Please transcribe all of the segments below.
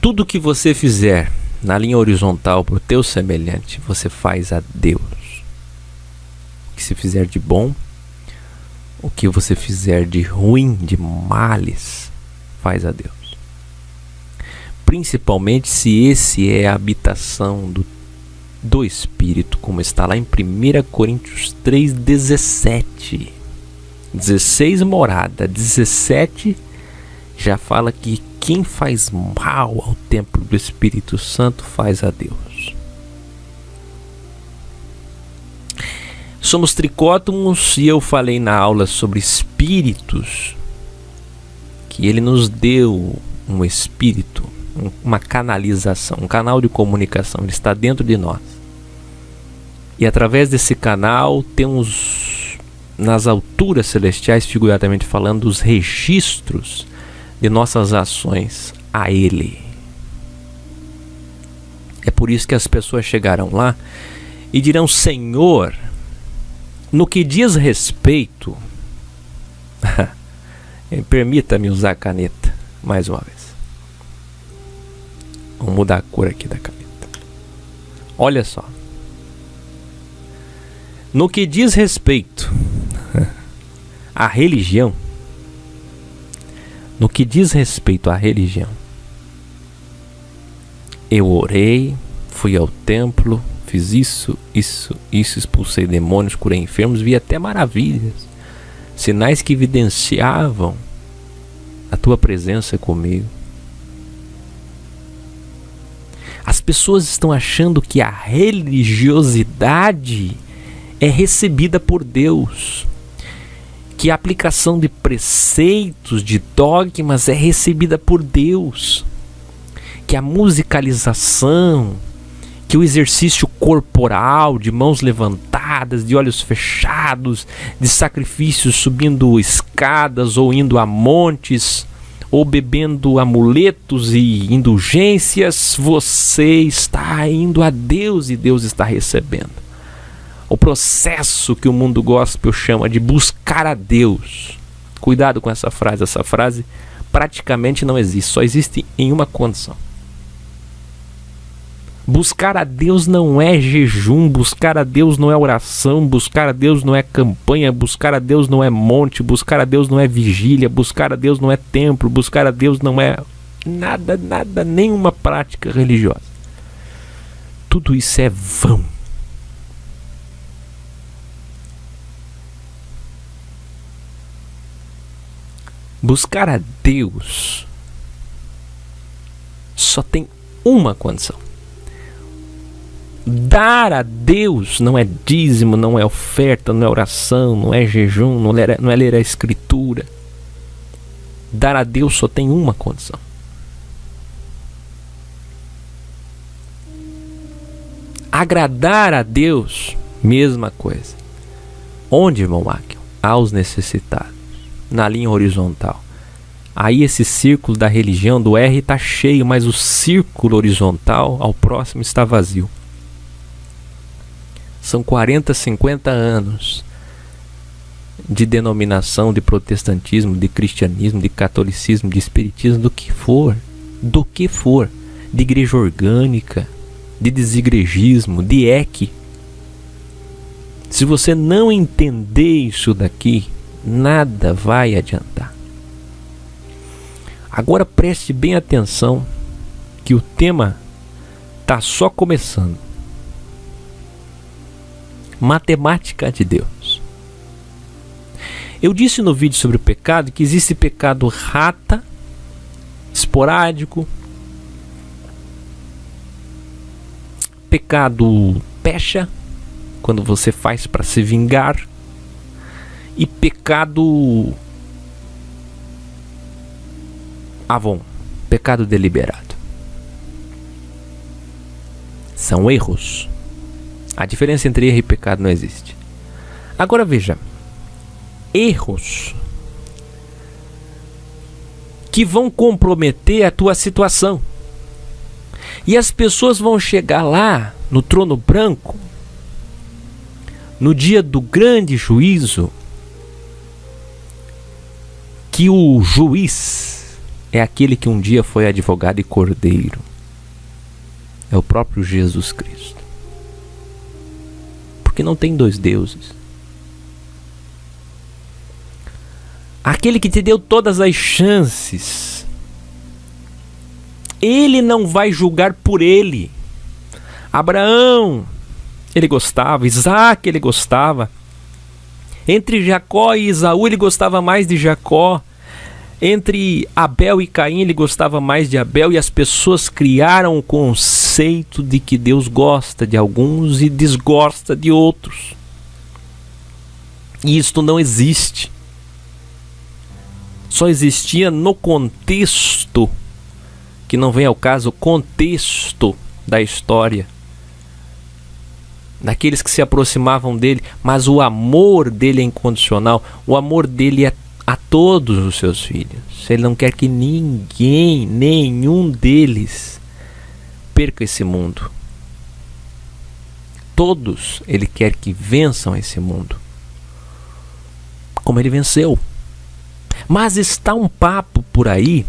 Tudo que você fizer na linha horizontal para o teu semelhante, você faz a Deus. O que se fizer de bom, o que você fizer de ruim, de males, faz a Deus. Principalmente se esse é a habitação do Espírito, como está lá em 1 Coríntios 3,17. 16 morada, 17 já fala que quem faz mal ao templo do Espírito Santo faz a Deus. Somos tricótomos e eu falei na aula sobre espíritos que ele nos deu um espírito, uma canalização, um canal de comunicação, ele está dentro de nós. E através desse canal temos nas alturas celestiais, figuradamente falando, os registros de nossas ações a Ele. É por isso que as pessoas chegarão lá e dirão: Senhor, no que diz respeito... Permita-me usar a caneta mais uma vez. Vamos mudar a cor aqui da caneta. Olha só. No que diz respeito à religião, no que diz respeito à religião, eu orei, fui ao templo, fiz isso, expulsei demônios, curei enfermos, vi até maravilhas, sinais que evidenciavam a tua presença comigo. As pessoas estão achando que a religiosidade é recebida por Deus, que a aplicação de preceitos, de dogmas é recebida por Deus, que a musicalização, que o exercício corporal, de mãos levantadas, de olhos fechados, de sacrifícios subindo escadas ou indo a montes, ou bebendo amuletos e indulgências, você está indo a Deus e Deus está recebendo. O processo que o mundo gospel chama de buscar a Deus. Cuidado com essa frase praticamente não existe, só existe em uma condição. Buscar a Deus não é jejum, buscar a Deus não é oração, buscar a Deus não é campanha, buscar a Deus não é monte, buscar a Deus não é vigília, buscar a Deus não é templo, buscar a Deus não é nada, nenhuma prática religiosa. Tudo isso é vão. Buscar a Deus só tem uma condição. Dar a Deus não é dízimo, não é oferta, não é oração, não é jejum, não é ler a Escritura. Dar a Deus só tem uma condição. Agradar a Deus, mesma coisa. Onde, irmão Máquio? Aos necessitados. Na linha horizontal. Aí esse círculo da religião do R está cheio, mas o círculo horizontal ao próximo está vazio. São 40, 50 anos de denominação, de protestantismo, de cristianismo, de catolicismo, de espiritismo, do que for, de igreja orgânica, de desigrejismo, de EC. Se você não entender isso daqui, nada vai adiantar. Agora preste bem atenção que o tema está só começando. Matemática de Deus. Eu disse no vídeo sobre o pecado que existe pecado rata, esporádico, pecado pecha, quando você faz para se vingar, e pecado avon, pecado deliberado. São erros. A diferença entre erro e pecado não existe. Agora veja, erros que vão comprometer a tua situação. E as pessoas vão chegar lá no trono branco, no dia do grande juízo, que o juiz é aquele que um dia foi advogado e cordeiro. É o próprio Jesus Cristo. Porque não tem dois deuses. Aquele que te deu todas as chances, ele não vai julgar por ele. Abraão, ele gostava. Isaac, ele gostava. Entre Jacó e Esaú, ele gostava mais de Jacó. Entre Abel e Caim, ele gostava mais de Abel. E as pessoas criaram o conceito de que Deus gosta de alguns e desgosta de outros. E isto não existe. Só existia no contexto, que não vem ao caso, o contexto da história, daqueles que se aproximavam dele, mas o amor dele é incondicional, o amor dele é a todos os seus filhos. Ele não quer que ninguém, nenhum deles, perca esse mundo. Todos ele quer que vençam esse mundo, como ele venceu. Mas está um papo por aí,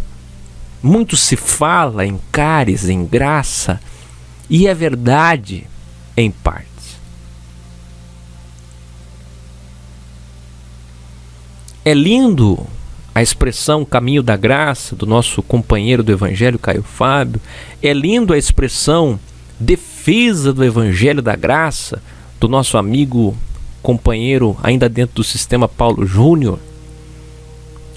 muito se fala em cáris, em graça, e é verdade em partes. É lindo a expressão caminho da graça do nosso companheiro do Evangelho, Caio Fábio. É lindo a expressão defesa do Evangelho da graça do nosso amigo, companheiro, ainda dentro do sistema, Paulo Júnior.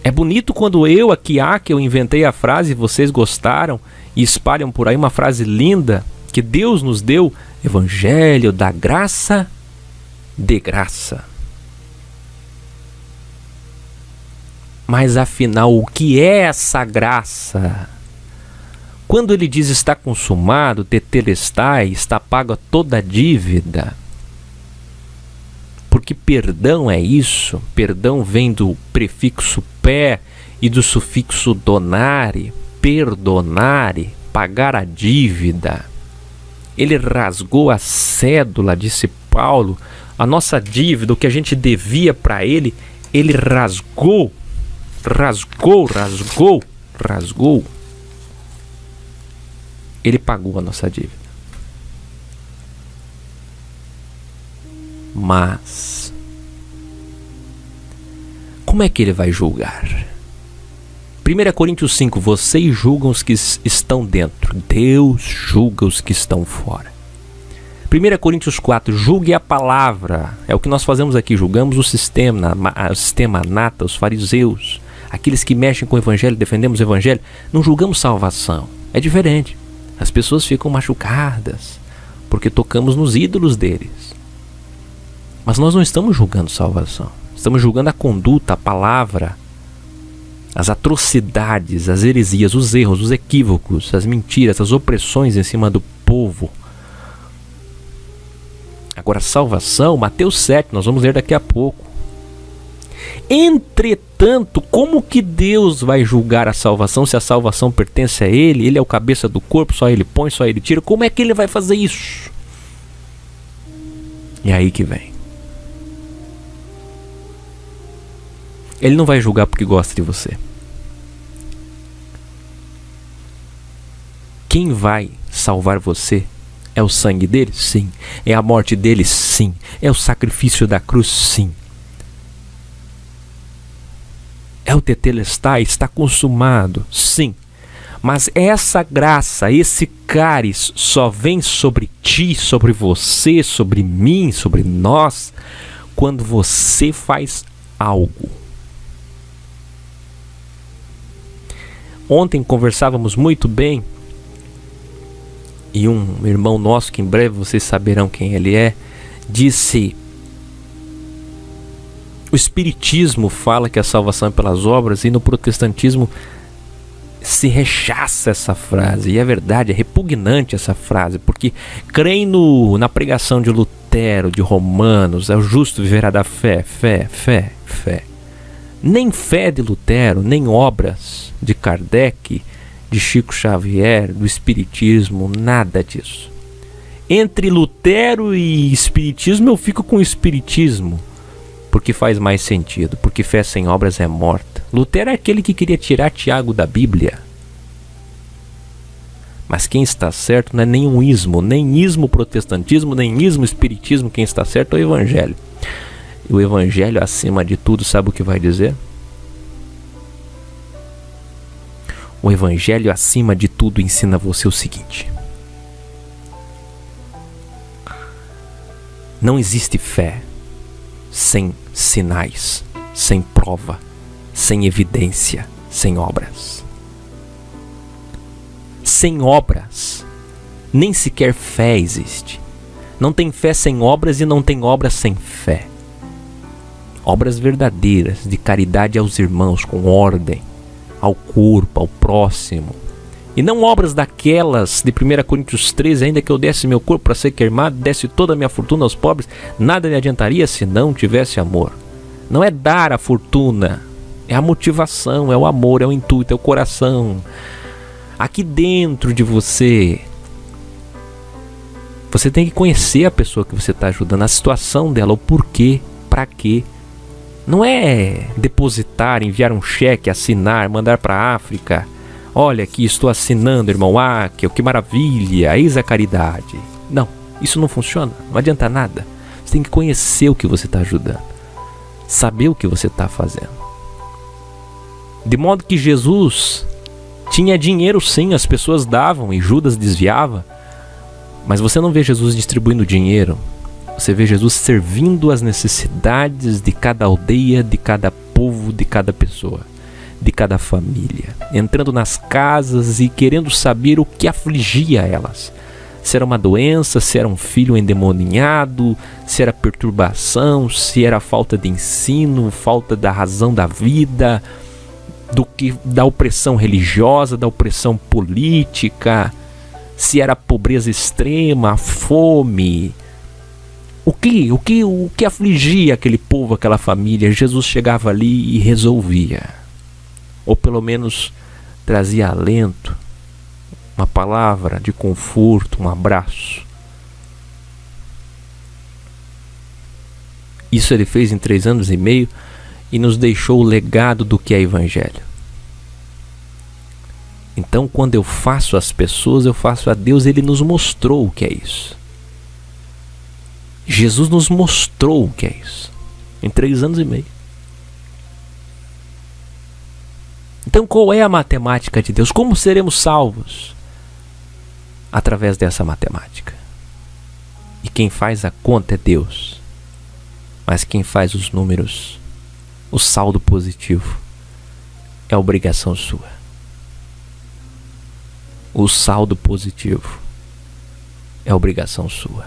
É bonito quando eu inventei a frase, vocês gostaram e espalham por aí uma frase linda que Deus nos deu: Evangelho da graça, de graça. Mas afinal, o que é essa graça? Quando ele diz está consumado, tetelestai, está paga toda a dívida. Porque perdão é isso, perdão vem do prefixo pé e do sufixo donare, perdonare, pagar a dívida. Ele rasgou a cédula, disse Paulo, a nossa dívida, o que a gente devia para ele, ele rasgou. Ele pagou a nossa dívida. Mas como é que ele vai julgar? 1 Coríntios 5, vocês julgam os que estão dentro, Deus julga os que estão fora. 1 Coríntios 4, julgue a palavra. É o que nós fazemos aqui, julgamos o sistema nata, os fariseus, aqueles que mexem com o evangelho, defendemos o evangelho. Não julgamos salvação, é diferente. As pessoas ficam machucadas porque tocamos nos ídolos deles. Mas nós não estamos julgando salvação. Estamos julgando a conduta, a palavra, as atrocidades, as heresias, os erros, os equívocos, as mentiras, as opressões em cima do povo. Agora, salvação, Mateus 7, nós vamos ler daqui a pouco. Entretanto, como que Deus vai julgar a salvação se a salvação pertence a Ele? Ele é o cabeça do corpo, só Ele põe, só Ele tira. Como é que Ele vai fazer isso? E aí que vem. Ele não vai julgar porque gosta de você. Quem vai salvar você é o sangue dele? Sim. É a morte dele? Sim. É o sacrifício da cruz? Sim. É o tetelestai? Está consumado? Sim. Mas essa graça, esse cáris só vem sobre ti, sobre você, sobre mim, sobre nós, quando você faz algo. Ontem conversávamos muito bem e um irmão nosso, que em breve vocês saberão quem ele é, disse: o espiritismo fala que a salvação é pelas obras, e no protestantismo se rechaça essa frase. E é verdade, é repugnante essa frase, porque creem na pregação de Lutero, de Romanos, é o justo viverá da fé, fé. Nem fé de Lutero, nem obras de Kardec, de Chico Xavier, do espiritismo, nada disso. Entre Lutero e espiritismo eu fico com o espiritismo, porque faz mais sentido, porque fé sem obras é morta. Lutero é aquele que queria tirar Tiago da Bíblia. Mas quem está certo não é nenhum ismo, nem ismo protestantismo, nem ismo espiritismo. Quem está certo é o Evangelho. E o Evangelho, acima de tudo, sabe o que vai dizer? O Evangelho, acima de tudo, ensina você o seguinte: não existe fé sem sinais, sem prova, sem evidência, sem obras. Sem obras, nem sequer fé existe. Não tem fé sem obras e não tem obras sem fé. Obras verdadeiras, de caridade aos irmãos, com ordem, ao corpo, ao próximo. E não obras daquelas de 1 Coríntios 13, ainda que eu desse meu corpo para ser queimado, desse toda a minha fortuna aos pobres, nada me adiantaria se não tivesse amor. Não é dar a fortuna, é a motivação, é o amor, é o intuito, é o coração. Aqui dentro de você, você tem que conhecer a pessoa que você está ajudando, a situação dela, o porquê, para quê. Não é depositar, enviar um cheque, assinar, mandar para a África. Olha aqui, estou assinando, irmão Áquel, que maravilha, eis a caridade. Não, isso não funciona, não adianta nada. Você tem que conhecer o que você está ajudando, saber o que você está fazendo. De modo que Jesus tinha dinheiro sim, as pessoas davam e Judas desviava. Mas você não vê Jesus distribuindo dinheiro. Você vê Jesus servindo as necessidades de cada aldeia, de cada povo, de cada pessoa, de cada família. Entrando nas casas e querendo saber o que afligia elas. Se era uma doença, se era um filho endemoniado, se era perturbação, se era falta de ensino, falta da razão da vida, da opressão religiosa, da opressão política, se era pobreza extrema, fome. O que afligia aquele povo, aquela família? Jesus chegava ali e resolvia. Ou pelo menos trazia alento, uma palavra de conforto, um abraço. Isso ele fez em 3 anos e meio e nos deixou o legado do que é Evangelho. Então, quando eu faço às pessoas, eu faço a Deus. Ele nos mostrou o que é isso. Jesus nos mostrou o que é isso em 3 anos e meio. Então, qual é a matemática de Deus? Como seremos salvos? Através dessa matemática. E quem faz a conta é Deus. Mas quem faz os números, o saldo positivo, é obrigação sua. O saldo positivo é obrigação sua.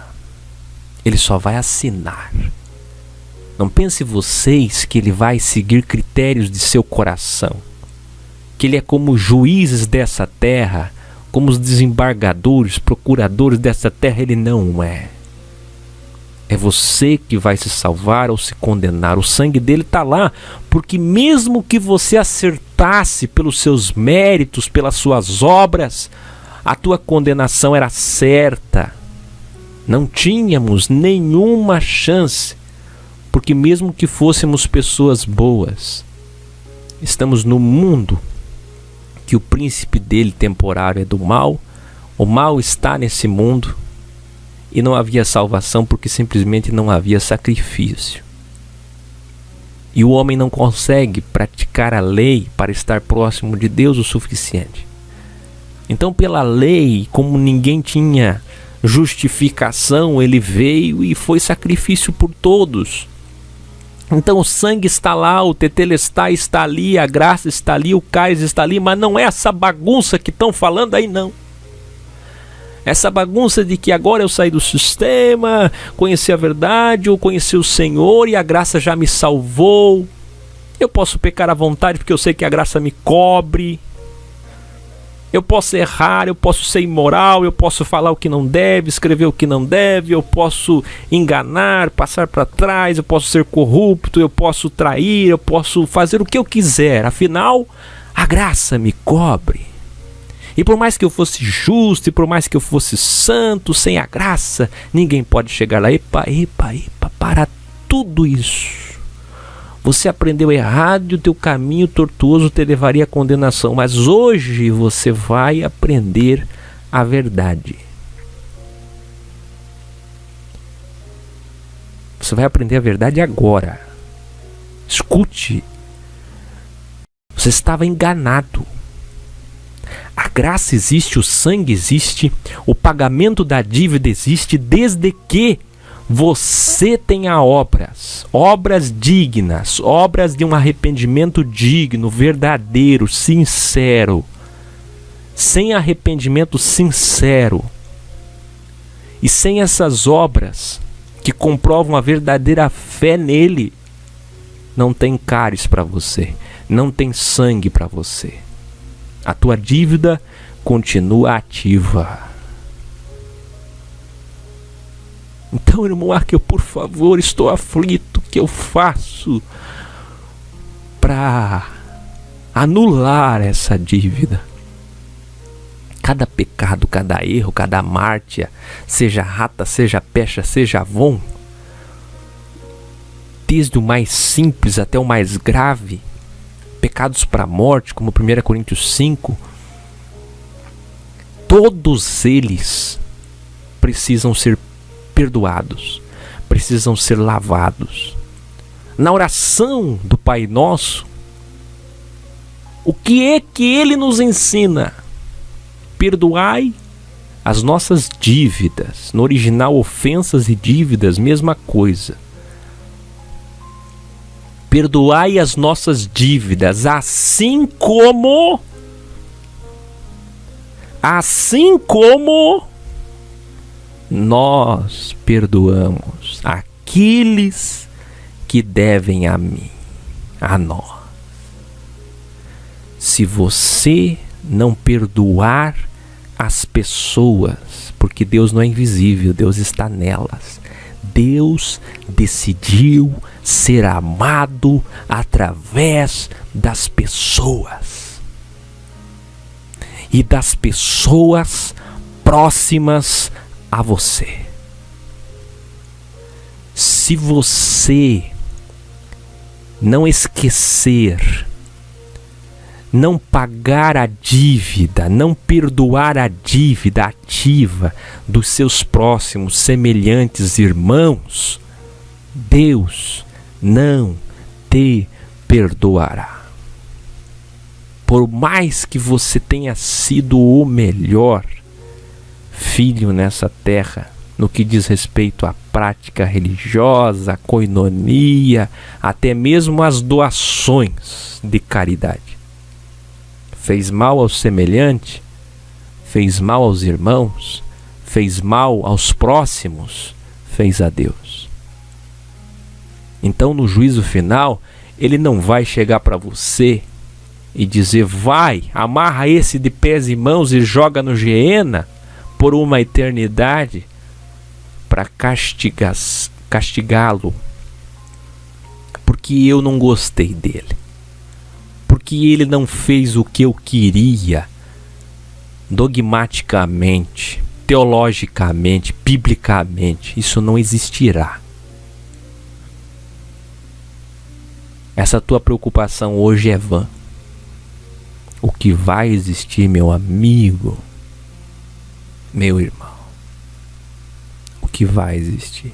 Ele só vai assinar. Não pense vocês que ele vai seguir critérios de seu coração. Que ele é como juízes dessa terra, como os desembargadores, procuradores dessa terra. Ele não é. É você que vai se salvar ou se condenar. O sangue dele está lá, porque mesmo que você acertasse pelos seus méritos, pelas suas obras, a tua condenação era certa. Não tínhamos nenhuma chance, porque mesmo que fôssemos pessoas boas, estamos no mundo que o príncipe dele temporário é do mal. O mal está nesse mundo. E não havia salvação porque simplesmente não havia sacrifício. E o homem não consegue praticar a lei para estar próximo de Deus o suficiente. Então, pela lei, como ninguém tinha justificação, ele veio e foi sacrifício por todos. Então o sangue está lá, o tetelestai está ali, a graça está ali, o cálice está ali, mas não é essa bagunça que estão falando aí não. Essa bagunça de que agora eu saí do sistema, conheci a verdade, ou conheci o Senhor e a graça já me salvou. Eu posso pecar à vontade porque eu sei que a graça me cobre. Eu posso errar, eu posso ser imoral, eu posso falar o que não deve, escrever o que não deve, eu posso enganar, passar para trás, eu posso ser corrupto, eu posso trair, eu posso fazer o que eu quiser. Afinal, a graça me cobre. E por mais que eu fosse justo, e por mais que eu fosse santo, sem a graça, ninguém pode chegar lá. Epa, para tudo isso. Você aprendeu errado e o teu caminho tortuoso te levaria à condenação. Mas hoje você vai aprender a verdade. Você vai aprender a verdade agora. Escute. Você estava enganado. A graça existe, o sangue existe, o pagamento da dívida existe, desde que você tenha obras dignas, obras de um arrependimento digno, verdadeiro, sincero. Sem arrependimento sincero e sem essas obras que comprovam a verdadeira fé nele, não tem cálice para você, não tem sangue para você. A tua dívida continua ativa. Então, irmão Arqueu, por favor, estou aflito. O que eu faço para anular essa dívida? Cada pecado, cada erro, cada mártia, seja rata, seja pecha, seja avon, desde o mais simples até o mais grave, pecados para a morte, como 1 Coríntios 5, todos eles precisam ser perdoados, precisam ser lavados. Na oração do Pai Nosso, o que é que ele nos ensina? Perdoai as nossas dívidas. No original, ofensas e dívidas, mesma coisa. Perdoai as nossas dívidas, assim como nós perdoamos aqueles que devem a mim, a nós. Se você não perdoar as pessoas, porque Deus não é invisível, Deus está nelas. Deus decidiu ser amado através das pessoas e das pessoas próximas a você. Se você não esquecer, não pagar a dívida, não perdoar a dívida ativa dos seus próximos, semelhantes irmãos, Deus não te perdoará. Por mais que você tenha sido o melhor filho nessa terra, no que diz respeito à prática religiosa, à coinonia, até mesmo às doações de caridade, fez mal ao semelhante, fez mal aos irmãos, fez mal aos próximos, fez a Deus. Então, no juízo final, ele não vai chegar para você e dizer: vai, amarra esse de pés e mãos e joga no Geena por uma eternidade para castigá-lo, porque eu não gostei dele, porque ele não fez o que eu queria, dogmaticamente, teologicamente, biblicamente. Isso não existirá. Essa tua preocupação hoje é vã. O que vai existir, meu amigo, meu irmão, o que vai existir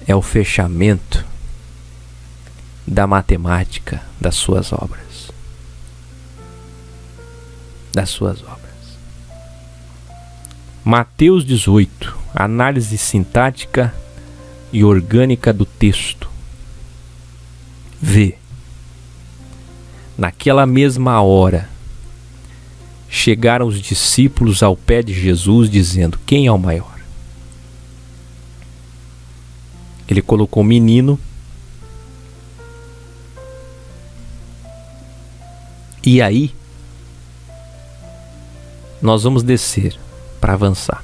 é o fechamento da matemática das suas obras. Das suas obras. Mateus 18, análise sintática e orgânica do texto. Vê. Naquela mesma hora, chegaram os discípulos ao pé de Jesus, dizendo: quem é o maior? Ele colocou o menino e aí nós vamos descer para avançar.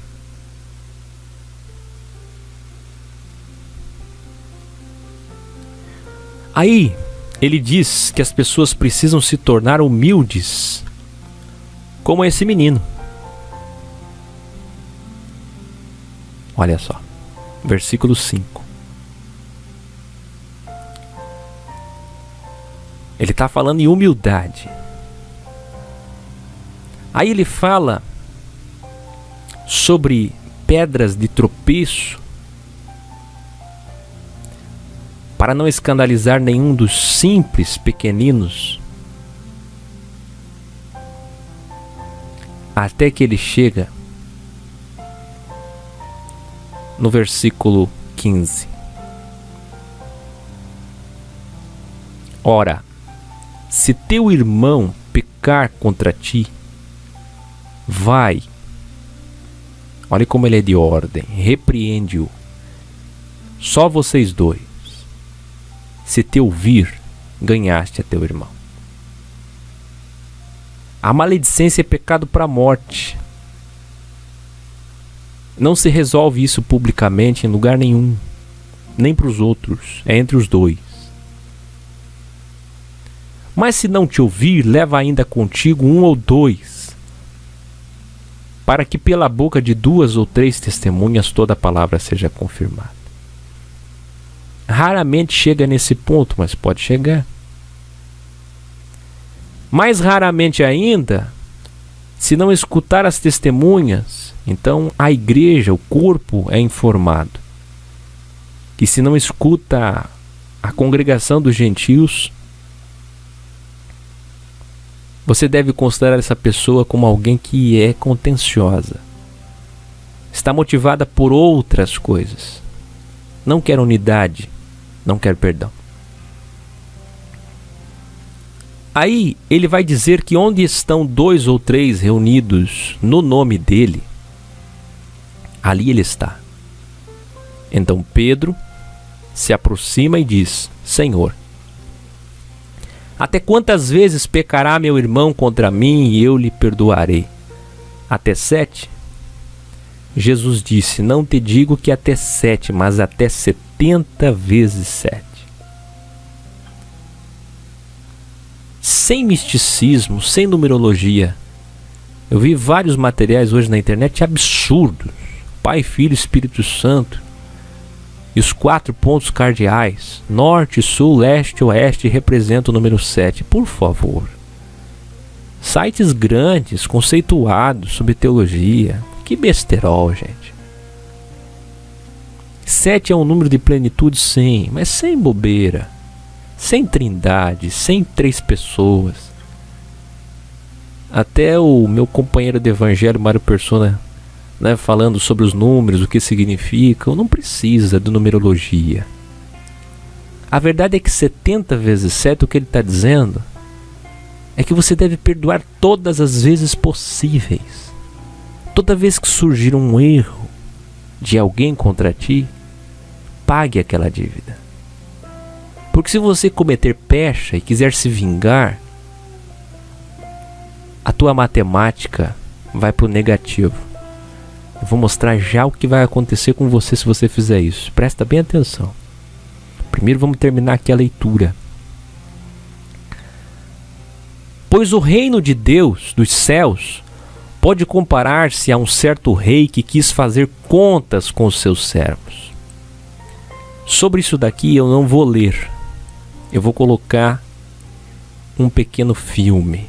Aí ele diz que as pessoas precisam se tornar humildes, como esse menino. Olha só, versículo 5. Ele está falando em humildade. Aí ele fala sobre pedras de tropeço, para não escandalizar nenhum dos simples pequeninos, até que ele chega no versículo 15. Ora, se teu irmão pecar contra ti, vai, olha como ele é de ordem, repreende-o, só vocês dois. Se te ouvir, ganhaste a teu irmão. A maledicência é pecado para a morte. Não se resolve isso publicamente em lugar nenhum, nem para os outros, é entre os dois. Mas se não te ouvir, leva ainda contigo um ou dois, para que pela boca de 2 ou 3 testemunhas toda a palavra seja confirmada. Raramente chega nesse ponto, mas pode chegar. Mais raramente ainda, se não escutar as testemunhas, então a igreja, o corpo é informado. Que se não escuta a congregação dos gentios, você deve considerar essa pessoa como alguém que é contenciosa. Está motivada por outras coisas. Não quer unidade, não quer perdão. Aí ele vai dizer que onde estão 2 ou 3 reunidos no nome dele, ali ele está. Então Pedro se aproxima e diz: Senhor, até quantas vezes pecará meu irmão contra mim e eu lhe perdoarei? Até 7? Jesus disse: não te digo que até 7, mas até 70 vezes 7. Sem misticismo, sem numerologia. Eu vi vários materiais hoje na internet absurdos. Pai, Filho, Espírito Santo. E os 4 pontos cardeais, norte, sul, leste, oeste, representam o número 7. Por favor. Sites grandes, conceituados sobre teologia. Que besterol, gente. 7 é um número de plenitude, sim, mas sem bobeira. Sem trindade, sem 3 pessoas. Até o meu companheiro de evangelho, Mário Persona, falando sobre os números, o que significam, não precisa de numerologia. A verdade é que 70 vezes 7, o que ele está dizendo é que você deve perdoar todas as vezes possíveis. Toda vez que surgir um erro de alguém contra ti, pague aquela dívida. Porque se você cometer pecha e quiser se vingar, a tua matemática vai para o negativo. Eu vou mostrar já o que vai acontecer com você se você fizer isso. Presta bem atenção. Primeiro vamos terminar aqui a leitura. Pois o reino de Deus, dos céus, pode comparar-se a um certo rei que quis fazer contas com os seus servos. Sobre isso daqui eu não vou ler. Eu vou colocar um pequeno filme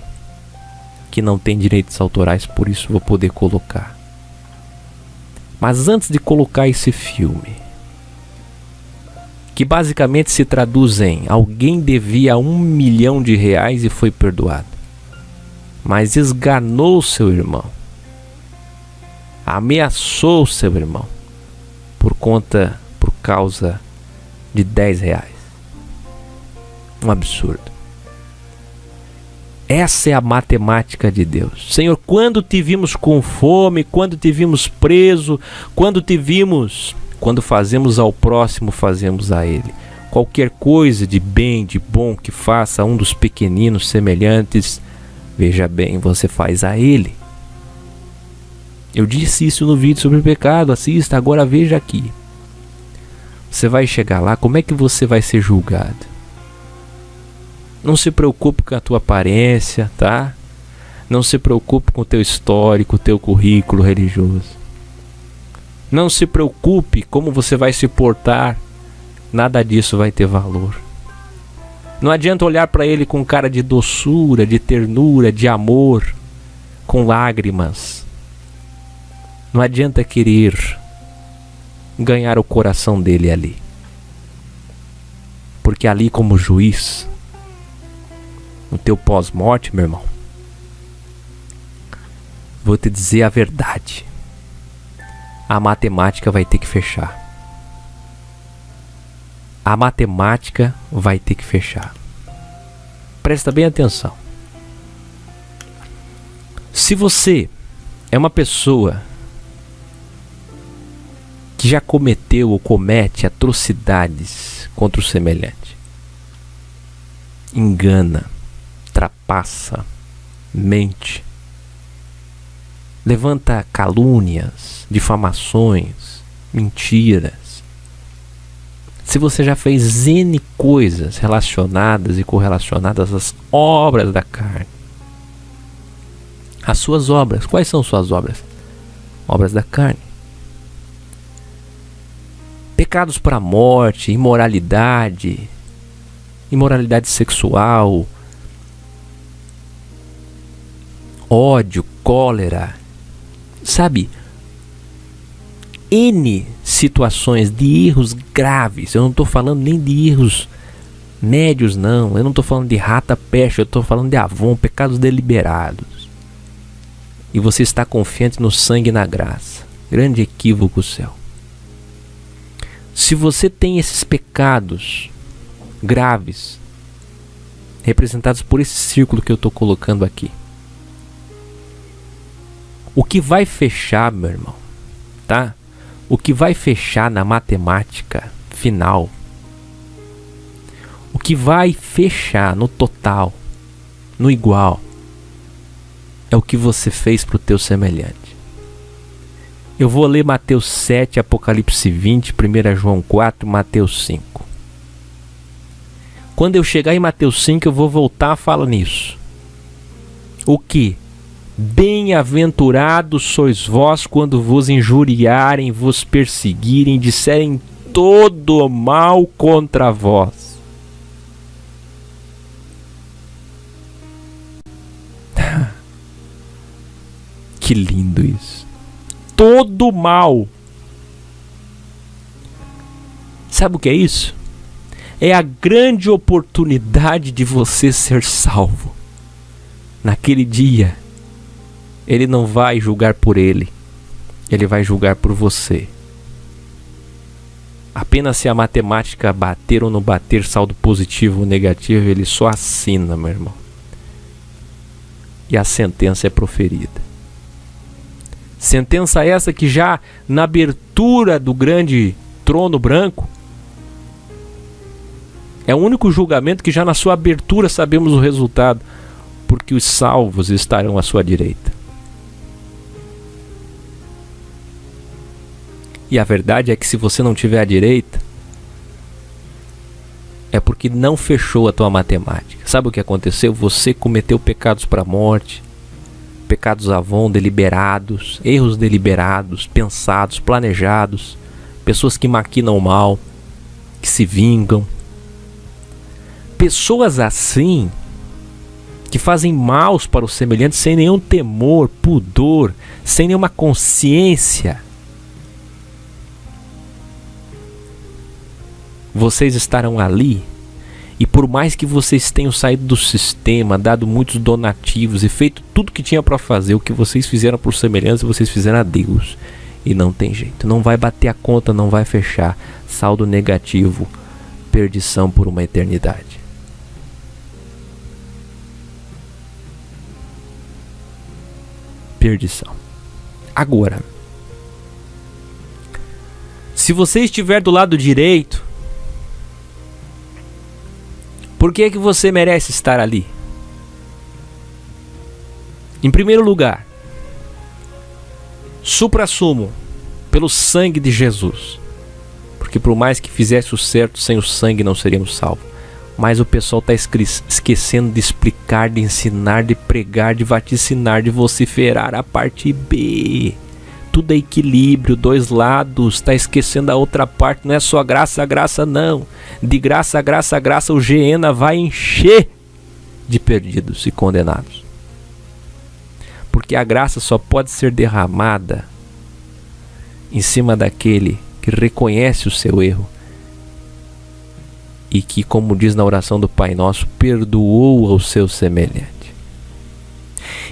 que não tem direitos autorais, por isso vou poder colocar. Mas antes de colocar esse filme, que basicamente se traduz em: alguém devia R$1 milhão e foi perdoado, mas esganou seu irmão, ameaçou seu irmão por causa de R$10. Um absurdo. Essa é a matemática de Deus. Senhor, quando te vimos com fome, quando te vimos preso, quando fazemos ao próximo, fazemos a ele. Qualquer coisa de bem, de bom que faça a um dos pequeninos semelhantes, veja bem, você faz a ele. Eu disse isso no vídeo sobre o pecado, assista, agora veja aqui. Você vai chegar lá, como é que você vai ser julgado? Não se preocupe com a tua aparência, tá? Não se preocupe com o teu histórico, o teu currículo religioso. Não se preocupe como você vai se portar. Nada disso vai ter valor. Não adianta olhar para ele com cara de doçura, de ternura, de amor, com lágrimas. Não adianta querer ganhar o coração dele ali. Porque ali, como juiz, no teu pós-morte, meu irmão, vou te dizer a verdade. A matemática vai ter que fechar. A matemática vai ter que fechar. Presta bem atenção. Se você é uma pessoa que já cometeu ou comete atrocidades contra o semelhante, engana, trapassa, mente, levanta calúnias, difamações, mentiras. Se você já fez N coisas relacionadas e correlacionadas às obras da carne, as suas obras, quais são suas obras? Obras da carne. Pecados para a morte, imoralidade sexual, ódio, cólera, sabe? N situações de erros graves. Eu não estou falando nem de erros médios, não. Eu não estou falando de rata, peste. Eu estou falando de avon, pecados deliberados. E você está confiante no sangue e na graça. Grande equívoco, céu. Se você tem esses pecados graves, representados por esse círculo que eu estou colocando aqui, o que vai fechar, meu irmão, tá? O que vai fechar na matemática final, o que vai fechar no total, no igual, é o que você fez para o teu semelhante. Eu vou ler Mateus 7, Apocalipse 20, 1 João 4, Mateus 5. Quando eu chegar em Mateus 5, eu vou voltar a falar nisso. O que? Bem-aventurados sois vós quando vos injuriarem, vos perseguirem, disserem todo mal contra vós. Que lindo isso. Todo mal. Sabe o que é isso? É a grande oportunidade de você ser salvo. Naquele dia, Ele não vai julgar por ele. Ele vai julgar por você. Apenas se a matemática bater ou não bater, saldo positivo ou negativo, Ele só assina, meu irmão. E a sentença é proferida. Sentença essa que já na abertura do grande trono branco, é o único julgamento que já na sua abertura sabemos o resultado, porque os salvos estarão à sua direita. E a verdade é que se você não tiver à direita, é porque não fechou a tua matemática. Sabe o que aconteceu? Você cometeu pecados para a morte, pecados avon deliberados, erros deliberados, pensados, planejados, pessoas que maquinam mal, que se vingam. Pessoas assim, que fazem maus para o semelhante sem nenhum temor, pudor, sem nenhuma consciência. Vocês estarão ali, e por mais que vocês tenham saído do sistema, dado muitos donativos e feito tudo que tinha para fazer, o que vocês fizeram por semelhança, vocês fizeram a Deus. E não tem jeito, não vai bater a conta, não vai fechar. Saldo negativo, perdição por uma eternidade. Perdição. Agora, se você estiver do lado direito, por que que você merece estar ali? Em primeiro lugar, supra-sumo, pelo sangue de Jesus. Porque por mais que fizesse o certo, sem o sangue não seríamos salvos. Mas o pessoal está esquecendo de explicar, de ensinar, de pregar, de vaticinar, de vociferar a parte B. Tudo é equilíbrio, dois lados. Está esquecendo a outra parte. Não é só graça, graça não. De graça, graça, graça, o Geena vai encher de perdidos e condenados. Porque a graça só pode ser derramada em cima daquele que reconhece o seu erro e que, como diz na oração do Pai Nosso, perdoou ao seu semelhante.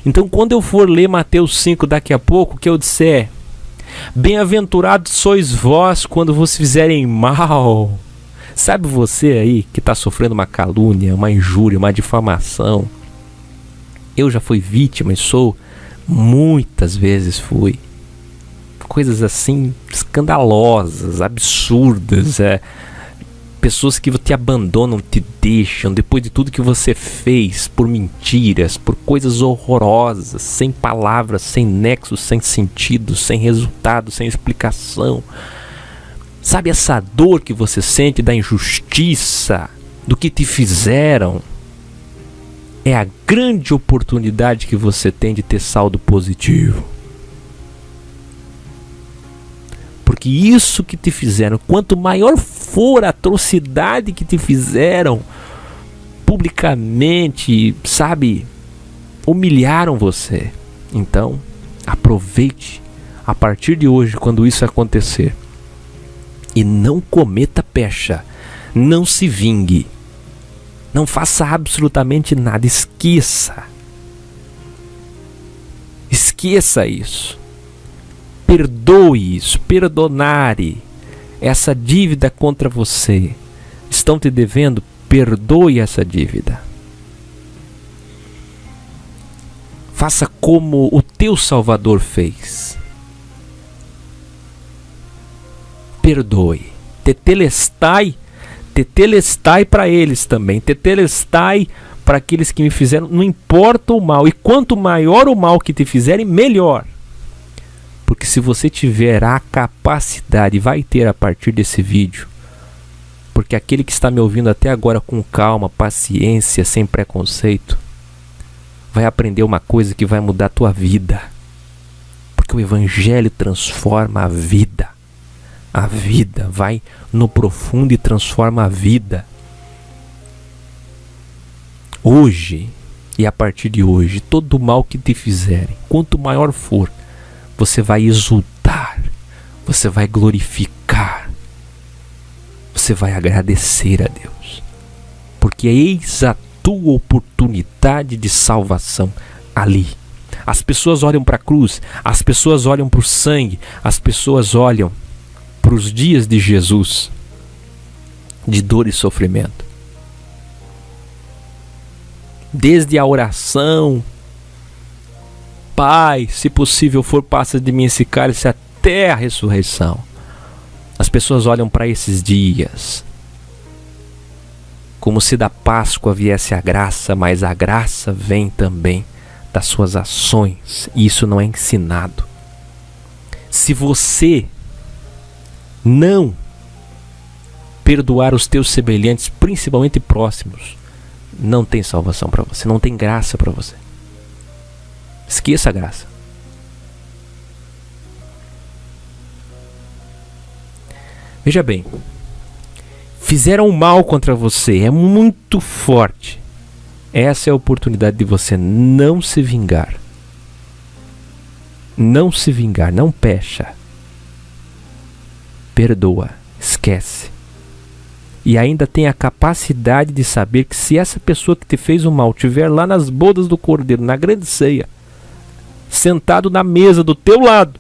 Então, quando eu for ler Mateus 5 daqui a pouco, que eu disser: bem-aventurados sois vós quando vos fizerem mal. Sabe você aí que está sofrendo uma calúnia, uma injúria, uma difamação? Eu já fui vítima e sou, muitas vezes fui. Coisas assim escandalosas, absurdas, pessoas que te abandonam, te deixam depois de tudo que você fez, por mentiras, por coisas horrorosas, sem palavras, sem nexo, sem sentido, sem resultado, sem explicação. Sabe essa dor que você sente da injustiça, do que te fizeram? É a grande oportunidade que você tem de ter saldo positivo. Porque isso que te fizeram, quanto maior for a atrocidade que te fizeram, publicamente, sabe, humilharam você. Então, aproveite a partir de hoje, quando isso acontecer, e não cometa pecha, não se vingue, não faça absolutamente nada, esqueça isso. Perdoe isso, perdonare essa dívida contra você. Estão te devendo? Perdoe essa dívida. Faça como o teu Salvador fez. Perdoe. Tetelestai para eles também. Tetelestai para aqueles que me fizeram, não importa o mal. E quanto maior o mal que te fizerem, melhor. Porque se você tiver a capacidade, vai ter a partir desse vídeo, porque aquele que está me ouvindo até agora com calma, paciência, sem preconceito, vai aprender uma coisa que vai mudar a tua vida. Porque o Evangelho transforma a vida. A vida vai no profundo e transforma a vida. Hoje, e a partir de hoje, todo o mal que te fizerem, quanto maior for, você vai exultar, você vai glorificar, você vai agradecer a Deus, porque eis a tua oportunidade de salvação ali. As pessoas olham para a cruz, as pessoas olham para o sangue, as pessoas olham para os dias de Jesus, de dor e sofrimento. Desde a oração, Pai, se possível for, passa de mim esse cálice, até a ressurreição. As pessoas olham para esses dias como se da Páscoa viesse a graça, mas a graça vem também das suas ações, e isso não é ensinado. Se você não perdoar os teus semelhantes, principalmente próximos, não tem salvação para você, não tem graça para você. Esqueça a graça. Veja bem, fizeram mal contra você, é muito forte. Essa é a oportunidade de você não se vingar. Não se vingar, não pecha. Perdoa, esquece. E ainda tem a capacidade de saber que se essa pessoa que te fez o mal estiver lá nas bodas do Cordeiro, na grande ceia, sentado na mesa do teu lado,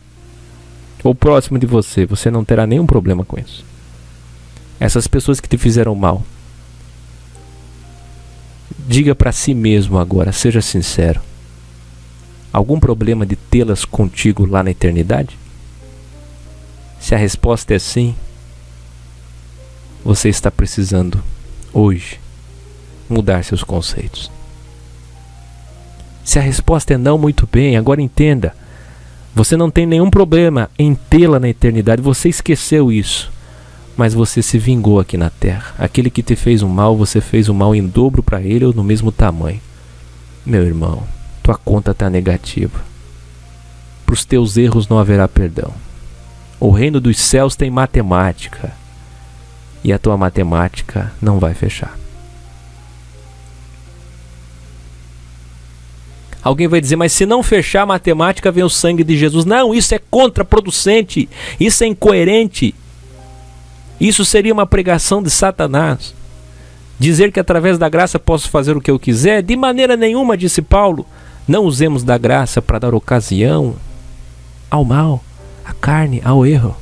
ou próximo de você, você não terá nenhum problema com isso. Essas pessoas que te fizeram mal, diga para si mesmo agora, seja sincero: algum problema de tê-las contigo lá na eternidade? Se a resposta é sim, você está precisando hoje mudar seus conceitos. Se a resposta é não, muito bem, agora entenda: você não tem nenhum problema em tê-la na eternidade, você esqueceu isso, mas você se vingou aqui na terra. Aquele que te fez um mal, você fez um mal em dobro para ele ou no mesmo tamanho. Meu irmão, tua conta está negativa. Para os teus erros não haverá perdão. O reino dos céus tem matemática, e a tua matemática não vai fechar. Alguém vai dizer, mas se não fechar a matemática, vem o sangue de Jesus. Não, isso é contraproducente, isso é incoerente. Isso seria uma pregação de Satanás. Dizer que através da graça posso fazer o que eu quiser? De maneira nenhuma, disse Paulo. Não usemos da graça para dar ocasião ao mal, à carne, ao erro.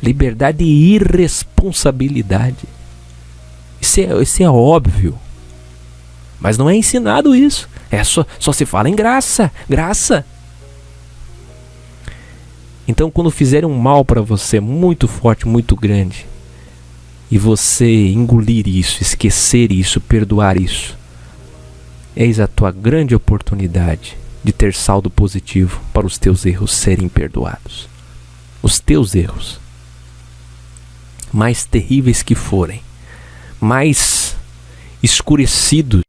Liberdade e irresponsabilidade. Isso é óbvio. Mas não é ensinado isso. Só se fala em graça. Graça. Então, quando fizerem um mal para você muito forte, muito grande, e você engolir isso, esquecer isso, perdoar isso, eis a tua grande oportunidade de ter saldo positivo para os teus erros serem perdoados. Os teus erros, mais terríveis que forem, mais escurecidos